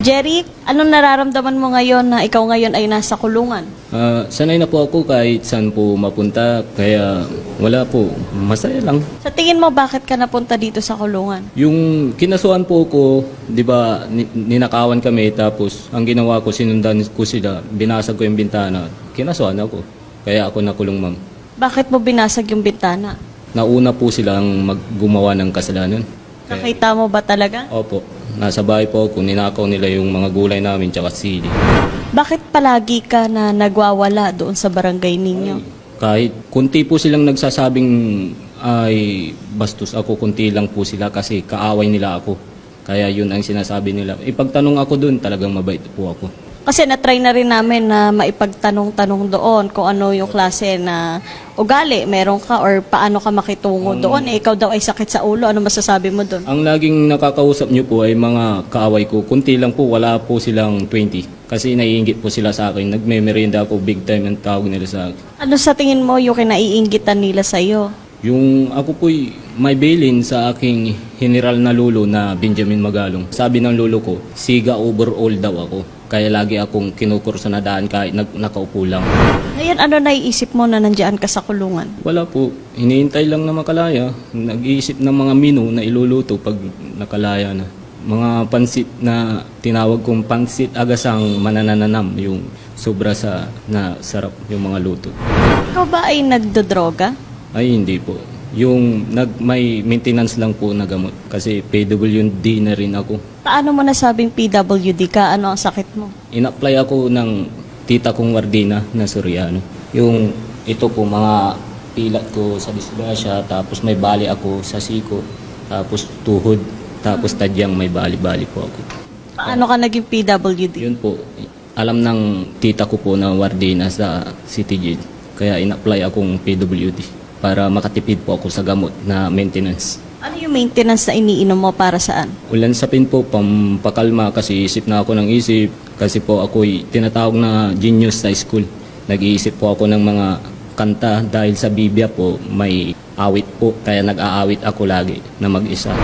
Jerry, anong nararamdaman mo ngayon na ikaw ngayon ay nasa kulungan? Sanay na po ako kahit saan po mapunta, kaya wala po, masaya lang. Sa tingin mo, bakit ka napunta dito sa kulungan? Yung kinasuhan po ko, di ba, ninakawan kami, tapos ang ginawa ko, sinundan ko sila, binasag ko yung bintana, kinasuhan ako. Kaya ako nakulong, ma'am. Bakit mo binasag yung bintana? Nauna po silang gumawa ng kasalanan. Nakita mo ba talaga? Opo, nasa bahay po ako, ninakaw nila yung mga gulay namin, tsaka sili. Bakit palagi ka na nagwawala doon sa barangay ninyo? Kahit kunti po silang nagsasabing ay bastos ako, kunti lang po sila kasi kaaway nila ako. Kaya yun ang sinasabi nila. Ipagtanong ako doon, talagang mabait po ako. Kasi na-try na rin namin na maipagtanong-tanong doon kung ano yung klase na ugali meron ka or paano ka makitungo doon. Ikaw daw ay sakit sa ulo. Ano masasabi mo doon? Ang laging nakakausap nyo po ay mga kaaway ko. Kunti lang po, wala po silang 20. Kasi naiinggit po sila sa akin. Nagme-merienda ako big time ang tawag nila sa akin. Ano sa tingin mo yung kinaiinggitan nila sa'yo? Yung ako po'y may bilin sa aking general na lolo na Benjamin Magalong. Sabi ng lolo ko, siga overall daw ako. Kaya lagi akong kinukurso na daan kahit nakaupo lang. Ngayon, ano naiisip mo na nandiyan ka sa kulungan? Wala po. Hinihintay lang na makalaya. Nag-iisip ng mga menu na iluluto pag nakalaya na. Mga pansit na tinawag kong pansit agasang manananam. Yung sobra sa na sarap yung mga luto. Ikaw ba ay nagdodroga? Ay hindi po. Yung may maintenance lang po na gamot. Kasi PWD na rin ako. Paano mo nasabing PWD ka? Ano ang sakit mo? In-apply ako ng tita kong wardina na Soriano. Yung ito po, mga pilat ko sa disgrasya, tapos may bali ako sa siko, tapos tuhod, tapos tadyang may bali-bali po ako. Paano ka naging PWD? Yun po, alam ng tita ko po na wardina sa City Jail. Kaya in-apply akong PWD para makatipid po ako sa gamot na maintenance. Ano yung maintenance na iniinom mo para saan? Ulan sa pin po, pampakalma kasi isip na ako ng isip. Kasi po ako'y tinatawag na genius sa school. Nag-iisip po ako ng mga kanta dahil sa Biblia po may awit po. Kaya nag-aawit ako lagi na mag-isa.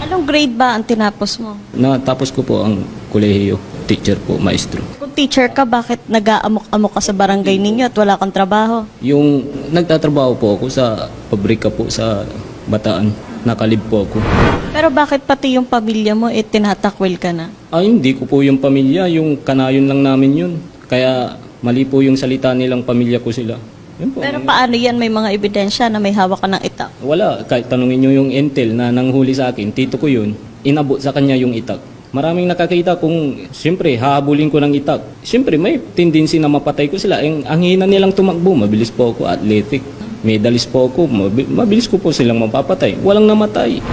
Anong grade ba ang tinapos mo? Natapos ko po ang kolehiyo, teacher po, maestro. Kung teacher ka, bakit nag-aamok-amok ka sa barangay ninyo at wala kang trabaho? Yung nagtatrabaho po ako sa pabrika po sa Bataan. Nakalib po ako. Pero bakit pati yung pamilya mo tinatakwil ka na? Ay, hindi ko po yung pamilya, yung kanayon lang namin yun. Kaya mali po yung salita nilang pamilya ko sila. Yun po. Pero paano yan? May mga ebidensya na may hawak ka ng itak. Wala, kahit tanungin nyo yung intel na nanghuli sa akin, tito ko yun, inabot sa kanya yung itak. Maraming nakakita kung, siyempre, hahabulin ko ng itak. Siyempre, may tendency na mapatay ko sila. Ang hina nilang tumakbo, mabilis po ako, athletic. Medalist po ako, mabilis ko po silang mapapatay. Walang namatay.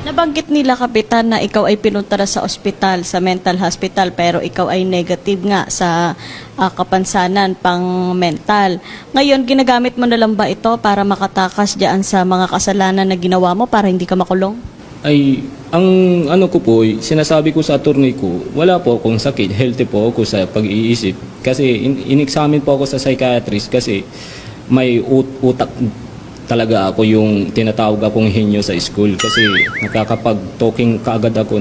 Nabanggit nila, Kapitan, na ikaw ay pinunta sa ospital, sa mental hospital, pero ikaw ay negative nga sa kapansanan pang mental. Ngayon, ginagamit mo na lang ba ito para makatakas diyan sa mga kasalanan na ginawa mo para hindi ka makulong? Ay, ang ano ko po, sinasabi ko sa attorney ko, wala po akong sakit, healthy po ako sa pag-iisip. Kasi in-examine po ako sa psychiatrist kasi may utak talaga ako, yung tinatawag akong henyo sa school kasi nakakapag-talking kaagad ako,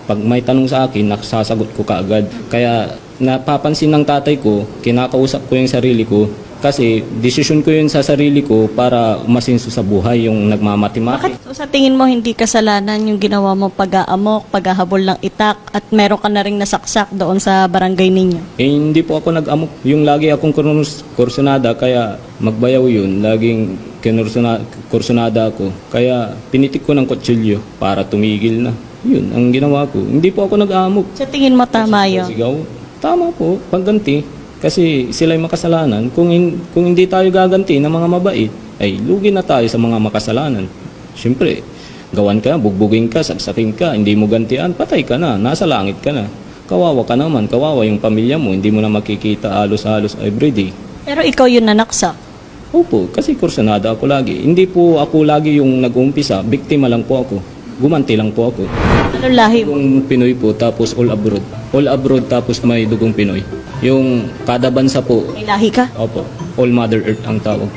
pag may tanong sa akin, nakasasagot ko kaagad. Kaya napapansin ng tatay ko, kinakausap ko yung sarili ko kasi desisyon ko yun sa sarili ko para umasinso sa buhay, yung nagmamatimati. Bakit sa tingin mo hindi kasalanan yung ginawa mo pag-aamok, paghahabol ng itak at meron ka na ring nasaksak doon sa barangay ninyo? Eh, hindi po ako nag-amok. Yung lagi akong kursunada, kaya magbayaw yun. Laging kursunada ako. Kaya pinitik ko ng kutsilyo para tumigil na. Yun ang ginawa ko. Hindi po ako nag-amok. Sa tingin mo tama yun? Sigaw. Tama po, pagganti. Kasi sila'y makasalanan. Kung hindi tayo gaganti ng mga mabait, ay lugi na tayo sa mga makasalanan. Siyempre, gawan ka, bugbugin ka, saksakin ka, hindi mo gantian, patay ka na, nasa langit ka na. Kawawa ka naman, kawawa yung pamilya mo, hindi mo na makikita halos-halos everyday. Pero ikaw yung nanaksak. Opo, kasi kursunada ako lagi. Hindi po ako lagi yung nag-uumpisa, biktima lang po ako. Gumanti lang po ako. Ano lahi mo? Yung Pinoy po, tapos all abroad. All abroad, tapos may dugong Pinoy. Yung kada bansa po, May lahi ka? opo, all Mother Earth ang tawag.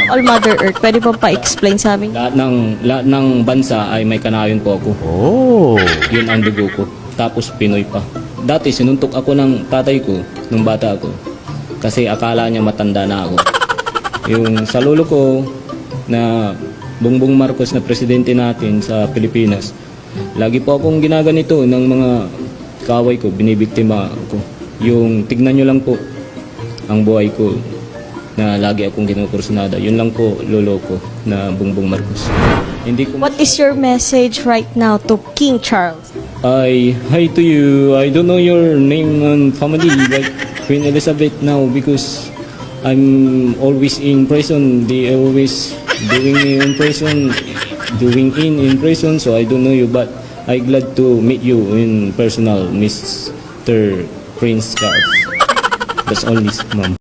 All Mother Earth. Pwede po pa-explain sa amin? Lahat ng bansa ay may kanayon po ako. Oh. Yun ang dugo ko. Tapos Pinoy pa. dati sinuntok ako ng tatay ko nung bata ako kasi akala niya matanda na ako. Yung sa lolo ko na Bongbong Marcos na presidente natin sa Pilipinas, lagi po akong ginaganito ng mga kaway ko, binibiktima ko. Yung tignan nyo lang po ang buhay ko na lagi akong kinukursunada. Yun lang po lolo ko na Bongbong Marcos. Hindi ko What is your message right now to King Charles? Hi to you. I don't know your name and family, but Queen Elizabeth now because I'm always in prison. They always doing me in prison, in prison. So I don't know you, but I glad to meet you in personal, Mr. Prince Charles. That's all, Miss Mom.